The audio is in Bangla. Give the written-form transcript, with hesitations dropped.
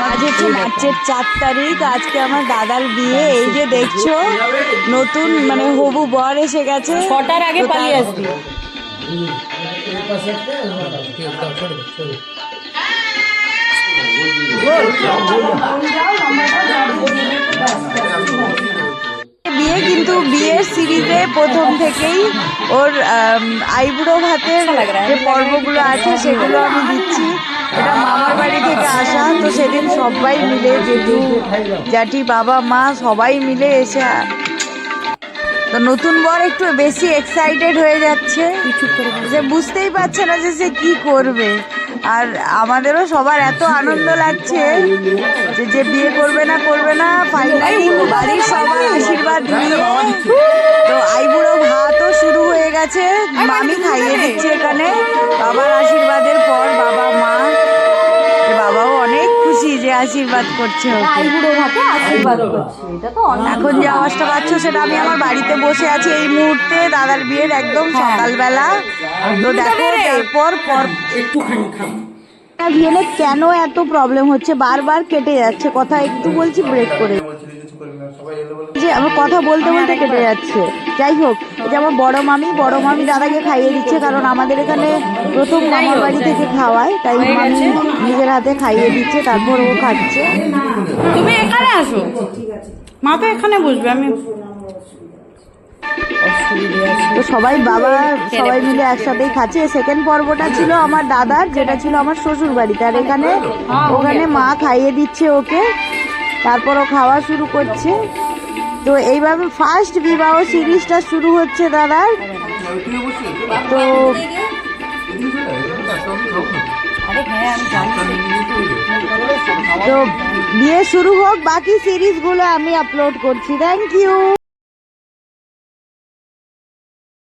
আজ হচ্ছে মার্চের 4 তারিখ। আজকে আমার দাদার বিয়ে। এই যে দেখছো নতুন মানে হবু বর এসে গেছে। 6টার আগে পালিয়ে আসবি। বিয়ে কিন্তু বিয়ের সিরিজে প্রথম থেকেই ওর আইবুড়ো ভাতের যে পর্বগুলো আছে সেগুলো আমি দিচ্ছি। এটা মামার বাড়ি থেকে আসা, তো সেদিন সবাই মিলে জেঠু জ্যাঠি বাবা মা সবাই মিলে এসে, তো নতুন বর একটু বেশি এক্সাইটেড হয়ে যাচ্ছে, যে বুঝতেই পারছে না যে সে কি করবে। আর আমাদেরও সবার এত আনন্দ লাগছে যে বিয়ে করবে না ফাইনালি বাড়ির সবার আশীর্বাদ নিয়ে তো আইবুড়ো ভাতও শুরু হয়ে গেছে। মামি খাইয়ে দিচ্ছে এখানে বাবার আশীর্বাদের পর। বাবা মা, বাবাও অনেক খুশি যে আশীর্বাদ করছে আইবুড়ো ভাতে আশীর্বাদ করছে। এটা তো এখন যে আওয়াজটা পাচ্ছ সেটা আমি আমার বাড়িতে বসে আছি এই মুহূর্তে, দাদার বিয়ের একদম সকালবেলা। তো দেখো তারপর বিয়েলে কেন এত প্রবলেম হচ্ছে, বারবার কেটে যাচ্ছে কথা, একটু বলছি ব্রেক করে, যে আমার কথা বলতে বলতে কেটে যাচ্ছে। যাই হোক, এই যে আমার বড় মামি দাদাকে খাইয়ে দিচ্ছে, কারণ আমাদের এখানে প্রথম মামার বাড়ি থেকে খাওয়ায়, তাই মামি নিজের হাতে খাইয়ে দিচ্ছে, তারপর ও খাচ্ছে। তুমি এখানে আসো, মা তো এখানে বসবে, আমি তো সবাই মিলে একসাথেই খাচ্ছে। সেকেন্ড পর্বটা ছিল আমার দাদার, যেটা ছিল আমার শ্বশুর বাড়িতে, আর ওখানে মা খাইয়ে দিচ্ছে ওকে, তারপর ও খাওয়া শুরু করছে। তো এইভাবে ফার্স্ট বিবাহ সিরিজটা শুরু হচ্ছে দাদার। তো বিয়ে শুরু হোক, বাকি সিরিজগুলো আমি আপলোড করছি। Thank you.